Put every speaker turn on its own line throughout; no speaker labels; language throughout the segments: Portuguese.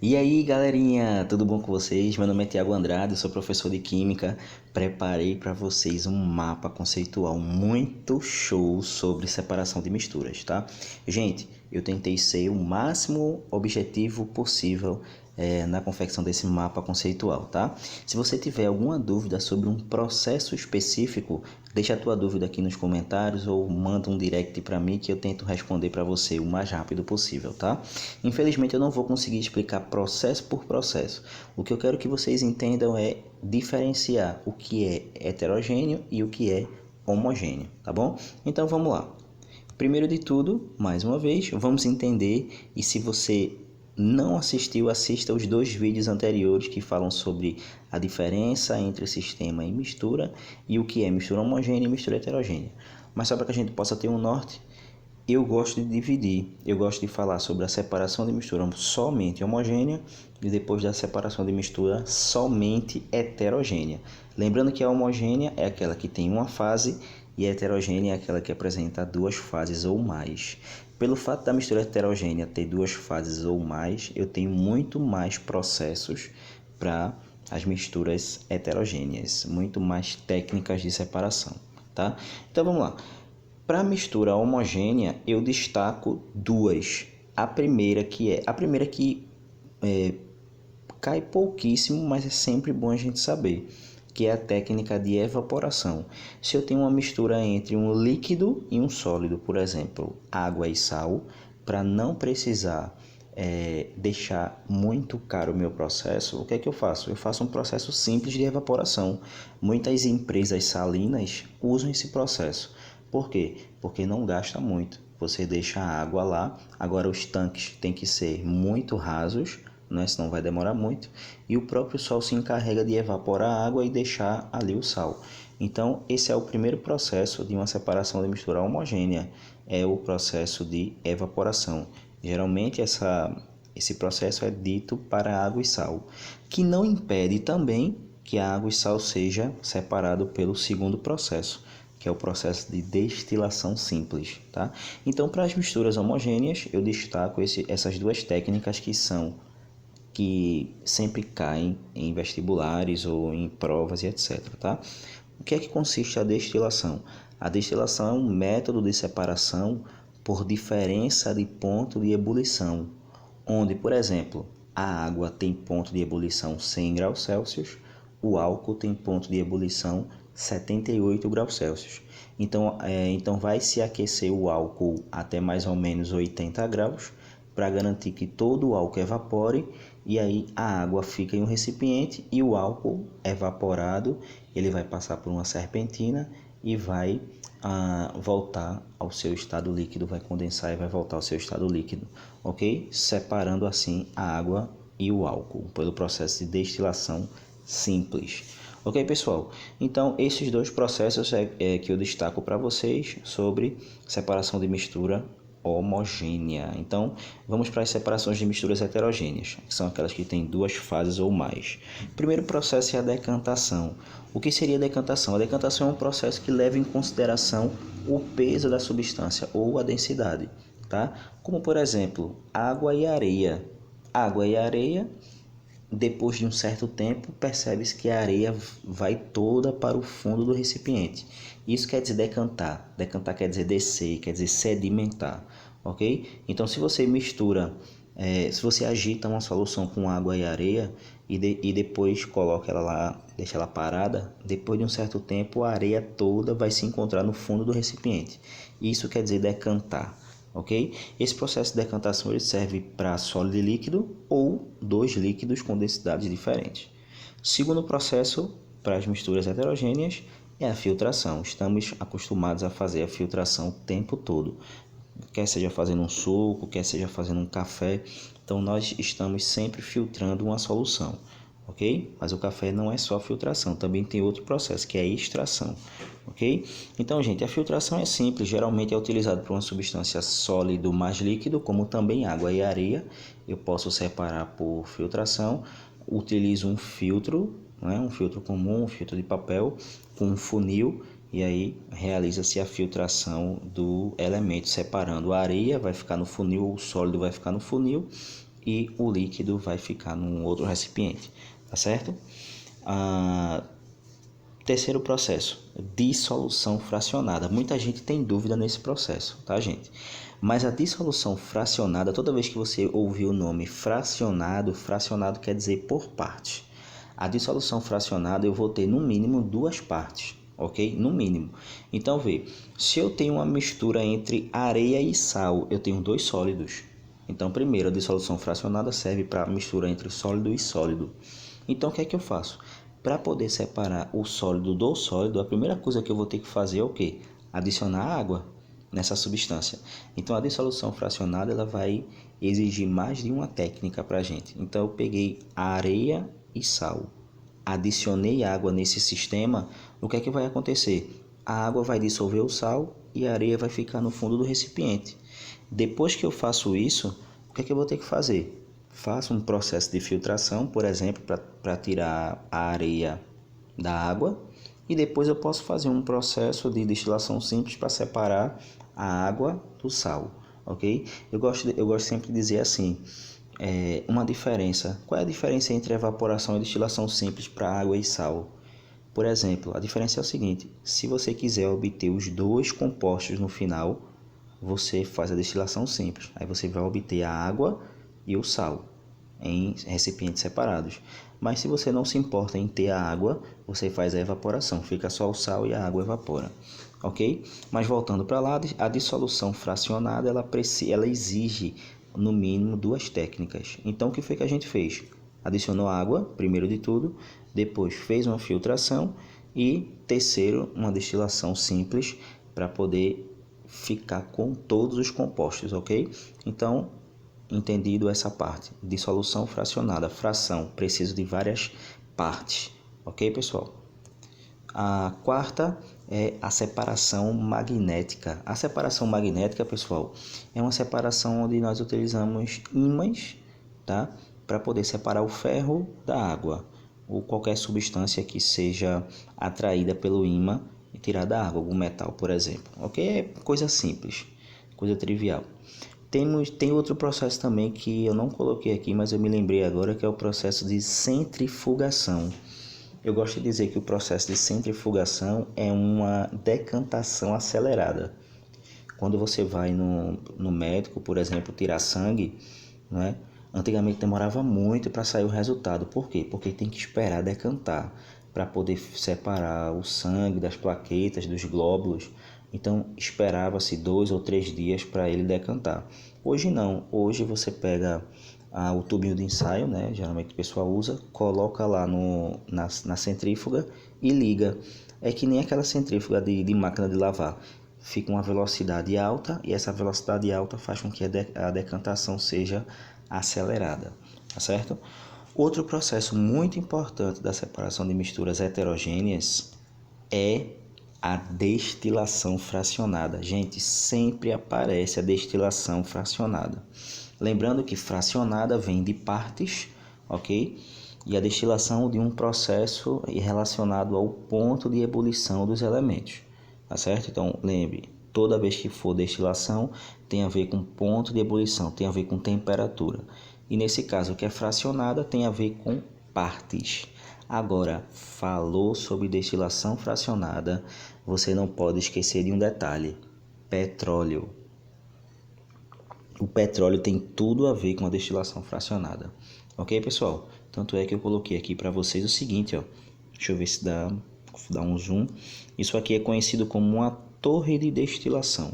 E aí, galerinha, tudo bom com vocês? Meu nome é Tiago Andrade, eu sou professor de Química. Preparei para vocês um mapa conceitual muito show sobre separação de misturas, tá? Gente, eu tentei ser o máximo objetivo possível na confecção desse mapa conceitual, tá? Se você tiver alguma dúvida sobre um processo específico, deixa a tua dúvida aqui nos comentários ou manda um direct para mim que eu tento responder para você o mais rápido possível, tá? Infelizmente eu não vou conseguir explicar processo por processo. O que eu quero que vocês entendam é diferenciar o que é heterogêneo e o que é homogêneo, tá bom? Então vamos lá. Primeiro de tudo, mais uma vez, vamos entender, e se você não assistiu, assista os 2 vídeos anteriores que falam sobre a diferença entre sistema e mistura e o que é mistura homogênea e mistura heterogênea. Mas só para que a gente possa ter um norte, eu gosto de dividir, eu gosto de falar sobre a separação de mistura somente homogênea e depois da separação de mistura somente heterogênea. Lembrando que a homogênea é aquela que tem uma fase e a heterogênea é aquela que apresenta 2 fases ou mais. Pelo fato da mistura heterogênea ter 2 fases ou mais, eu tenho muito mais processos para as misturas heterogêneas, muito mais técnicas de separação, tá? Então vamos lá. Para mistura homogênea, eu destaco 2. A primeira que cai pouquíssimo, mas é sempre bom a gente saber, que é a técnica de evaporação. Se eu tenho uma mistura entre um líquido e um sólido, por exemplo, água e sal, para não precisar deixar muito caro o meu processo, o que é que eu faço? Eu faço um processo simples de evaporação. Muitas empresas salinas usam esse processo. Por quê? Porque não gasta muito. Você deixa a água lá, agora os tanques têm que ser muito rasos, né? Senão vai demorar muito, e o próprio sol se encarrega de evaporar a água e deixar ali o sal. Então, esse é o primeiro processo de uma separação de mistura homogênea, é o processo de evaporação. Geralmente, esse processo é dito para água e sal, que não impede também que a água e sal seja separado pelo segundo processo, que é o processo de destilação simples, tá? Então, para as misturas homogêneas, eu destaco essas 2 técnicas que sempre caem em vestibulares ou em provas e etc, tá? O que é que consiste a destilação? A destilação é um método de separação por diferença de ponto de ebulição, onde, por exemplo, a água tem ponto de ebulição 100 graus Celsius, o álcool tem ponto de ebulição 78 graus Celsius. Então vai se aquecer o álcool até mais ou menos 80 graus para garantir que todo o álcool evapore e aí a água fica em um recipiente e o álcool evaporado ele vai passar por uma serpentina e vai voltar ao seu estado líquido, vai condensar e vai voltar ao seu estado líquido, ok? Separando assim a água e o álcool pelo processo de destilação simples. Ok, pessoal? Então, esses 2 processos que eu destaco para vocês sobre separação de mistura homogênea. Então, vamos para as separações de misturas heterogêneas, que são aquelas que têm 2 fases ou mais. O primeiro processo é a decantação. O que seria a decantação? A decantação é um processo que leva em consideração o peso da substância ou a densidade, tá? Como, por exemplo, água e areia. Água e areia, depois de um certo tempo, percebe-se que a areia vai toda para o fundo do recipiente. Isso quer dizer decantar. Decantar quer dizer descer, quer dizer sedimentar, ok? Então, se você mistura, se você agita uma solução com água e areia e depois coloca ela lá, deixa ela parada, depois de um certo tempo, a areia toda vai se encontrar no fundo do recipiente. Isso quer dizer decantar. Ok? Esse processo de decantação ele serve para sólido e líquido ou 2 líquidos com densidades diferentes. Segundo processo para as misturas heterogêneas é a filtração. Estamos acostumados a fazer a filtração o tempo todo, quer seja fazendo um suco, quer seja fazendo um café. Então nós estamos sempre filtrando uma solução, ok? Mas o café não é só filtração, também tem outro processo que é a extração, ok? Então, gente, a filtração é simples, geralmente é utilizado para uma substância sólido mais líquido, como também água e areia. Eu posso separar por filtração, utilizo um filtro, né? Um filtro comum, um filtro de papel, com um funil, e aí realiza-se a filtração do elemento, separando a areia, vai ficar no funil, o sólido vai ficar no funil, e o líquido vai ficar num outro recipiente, tá certo? Terceiro processo, dissolução fracionada. Muita gente tem dúvida nesse processo, tá, gente? Mas a dissolução fracionada, toda vez que você ouvir o nome fracionado, fracionado quer dizer por parte. A dissolução fracionada eu vou ter no mínimo 2 partes, ok? No mínimo. Então, vê, se eu tenho uma mistura entre areia e sal, eu tenho 2 sólidos. Então, primeiro, a dissolução fracionada serve para mistura entre sólido e sólido. Então, o que é que eu faço? Para poder separar o sólido do sólido, a primeira coisa que eu vou ter que fazer é o quê? Adicionar água nessa substância. Então, a dissolução fracionada ela vai exigir mais de uma técnica para a gente. Então, eu peguei areia e sal, adicionei água nesse sistema, o que é que vai acontecer? A água vai dissolver o sal e a areia vai ficar no fundo do recipiente. Depois que eu faço isso, o que é que eu vou ter que fazer? Faço um processo de filtração, por exemplo, para tirar a areia da água, e depois eu posso fazer um processo de destilação simples para separar a água do sal, ok? Eu gosto sempre de dizer assim, uma diferença. Qual é a diferença entre evaporação e destilação simples para água e sal? Por exemplo, a diferença é o seguinte, se você quiser obter os 2 compostos no final, você faz a destilação simples, aí você vai obter a água e o sal em recipientes separados. Mas se você não se importa em ter a água, você faz a evaporação, fica só o sal e a água evapora, ok? Mas voltando para lá, a dissolução fracionada ela exige no mínimo 2 técnicas. Então o que foi que a gente fez? Adicionou água, primeiro de tudo, depois fez uma filtração e terceiro, uma destilação simples para poder ficar com todos os compostos, ok? Então, entendido essa parte, dissolução fracionada, fração, preciso de várias partes, ok, pessoal? A quarta é a separação magnética. A separação magnética, pessoal, é uma separação onde nós utilizamos ímãs, tá? Para poder separar o ferro da água ou qualquer substância que seja atraída pelo ímã e tirar da água, algum metal, por exemplo. Ok? É coisa simples, coisa trivial. Tem outro processo também que eu não coloquei aqui, mas eu me lembrei agora, que é o processo de centrifugação. Eu gosto de dizer que o processo de centrifugação é uma decantação acelerada. Quando você vai no médico, por exemplo, tirar sangue, né? Antigamente demorava muito para sair o resultado. Por quê? Porque tem que esperar decantar para poder separar o sangue das plaquetas, dos glóbulos. Então esperava-se 2 ou 3 dias para ele decantar. Hoje não. Hoje você pega o tubinho de ensaio, né? Geralmente o pessoal usa, coloca lá na centrífuga e liga. É que nem aquela centrífuga de máquina de lavar. Fica uma velocidade alta e essa velocidade alta faz com que a decantação seja acelerada, tá certo? Outro processo muito importante da separação de misturas heterogêneas é a destilação fracionada. Gente, sempre aparece a destilação fracionada. Lembrando que fracionada vem de partes, ok? E a destilação de um processo relacionado ao ponto de ebulição dos elementos, tá certo? Então, lembre, toda vez que for destilação, tem a ver com ponto de ebulição, tem a ver com temperatura. E nesse caso, o que é fracionada tem a ver com partes. Agora, falou sobre destilação fracionada, você não pode esquecer de um detalhe: petróleo. O petróleo tem tudo a ver com a destilação fracionada. Ok, pessoal? Tanto é que eu coloquei aqui para vocês o seguinte, ó. Deixa eu ver se dá um zoom. Isso aqui é conhecido como uma torre de destilação,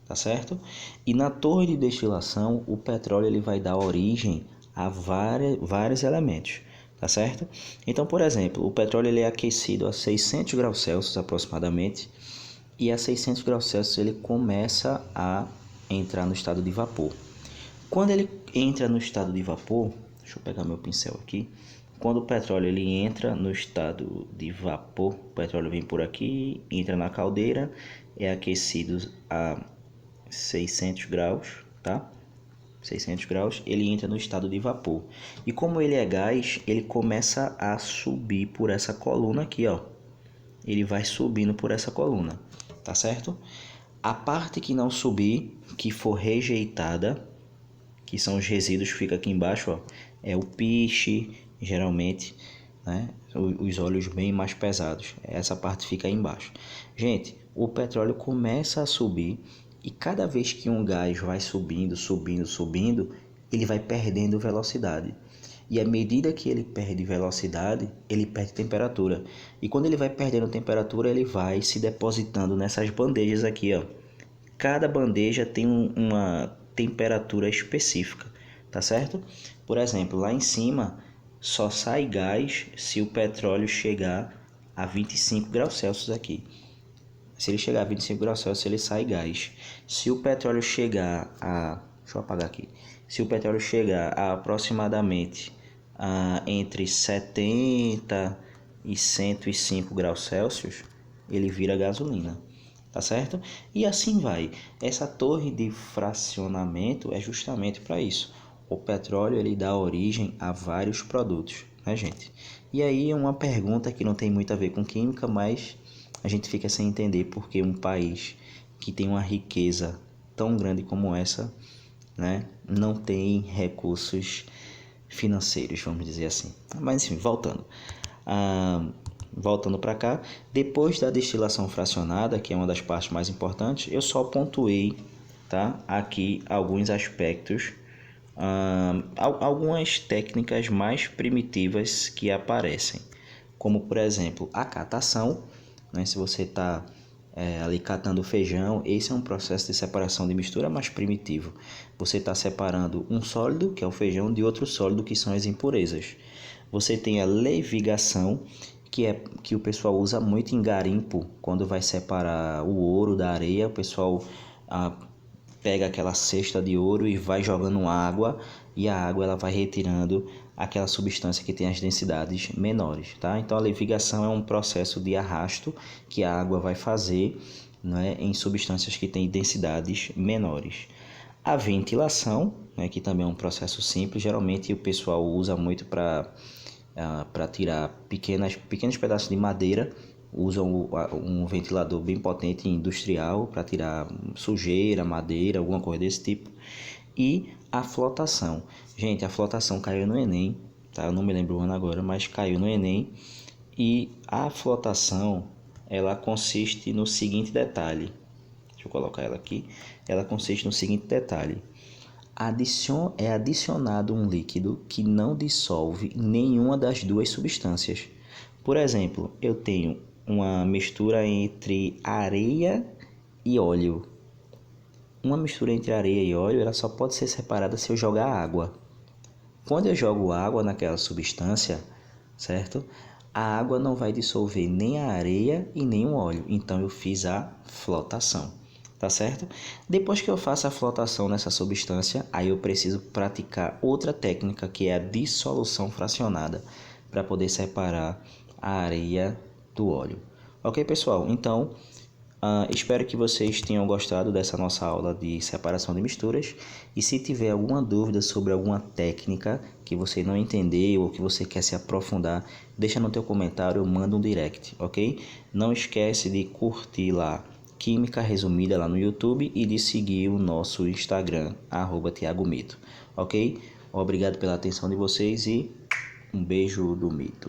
tá certo? E na torre de destilação, o petróleo ele vai dar origem a vários elementos, tá certo? Então, por exemplo, o petróleo ele é aquecido a 600 graus Celsius aproximadamente, e a 600 graus Celsius ele começa a entrar no estado de vapor. Quando ele entra no estado de vapor, deixa eu pegar meu pincel aqui. Quando o petróleo ele entra no estado de vapor, o petróleo vem por aqui, entra na caldeira, é aquecido a 600 graus, tá? 600 graus, ele entra no estado de vapor. E como ele é gás, ele começa a subir por essa coluna aqui, ó. Ele vai subindo por essa coluna, tá certo? A parte que não subir, que for rejeitada, que são os resíduos que ficam aqui embaixo, ó, é o piche, geralmente, né? Os óleos bem mais pesados. Essa parte fica aí embaixo. Gente, o petróleo começa a subir e cada vez que um gás vai subindo, ele vai perdendo velocidade. E à medida que ele perde velocidade, ele perde temperatura. E quando ele vai perdendo temperatura, ele vai se depositando nessas bandejas aqui, ó. Cada bandeja tem uma temperatura específica, tá certo? Por exemplo, lá em cima só sai gás se o petróleo chegar a 25 graus Celsius aqui. Se ele chegar a 25 graus Celsius, ele sai gás. Se o petróleo chegar a... Deixa eu apagar aqui. Se o petróleo chegar a aproximadamente entre 70 e 105 graus Celsius, ele vira gasolina. Tá certo? E assim vai. Essa torre de fracionamento é justamente para isso. O petróleo ele dá origem a vários produtos, né, gente? E aí é uma pergunta que não tem muito a ver com química, mas a gente fica sem entender porque um país que tem uma riqueza tão grande como essa, né, não tem recursos financeiros, vamos dizer assim. Mas enfim, voltando para cá, depois da destilação fracionada, que é uma das partes mais importantes, eu só pontuei, tá, aqui alguns aspectos, algumas técnicas mais primitivas que aparecem, como por exemplo a catação, né? Se você está ali catando feijão, esse é um processo de separação de mistura mais primitivo. Você está separando um sólido, que é o feijão, de outro sólido, que são as impurezas. Você tem a levigação, que o pessoal usa muito em garimpo, quando vai separar o ouro da areia. O pessoal pega aquela cesta de ouro e vai jogando água, e a água ela vai retirando aquela substância que tem as densidades menores, tá? Então a levigação é um processo de arrasto que a água vai fazer, né, em substâncias que têm densidades menores. A ventilação, né, que também é um processo simples, geralmente o pessoal usa muito para tirar pequenos pedaços de madeira. Usam um ventilador bem potente industrial para tirar sujeira, madeira, alguma coisa desse tipo. E a flotação. Gente, a flotação caiu no Enem, tá? Eu não me lembro o ano agora, mas caiu no Enem. E a flotação, ela consiste no seguinte detalhe. Deixa eu colocar ela aqui. Ela consiste no seguinte detalhe. É adicionado um líquido que não dissolve nenhuma das duas substâncias. Por exemplo, eu tenho uma mistura entre areia e óleo. Uma mistura entre areia e óleo, ela só pode ser separada se eu jogar água. Quando eu jogo água naquela substância, certo? A água não vai dissolver nem a areia e nem o óleo. Então eu fiz a flotação, tá certo? Depois que eu faço a flotação nessa substância, aí eu preciso praticar outra técnica, que é a dissolução fracionada, para poder separar a areia do óleo. Ok, pessoal? Então, espero que vocês tenham gostado dessa nossa aula de separação de misturas. E se tiver alguma dúvida sobre alguma técnica que você não entendeu ou que você quer se aprofundar, deixa no teu comentário ou manda um direct, ok? Não esquece de curtir lá Química Resumida lá no YouTube e de seguir o nosso Instagram, @thiagomito, ok? Obrigado pela atenção de vocês e um beijo do mito.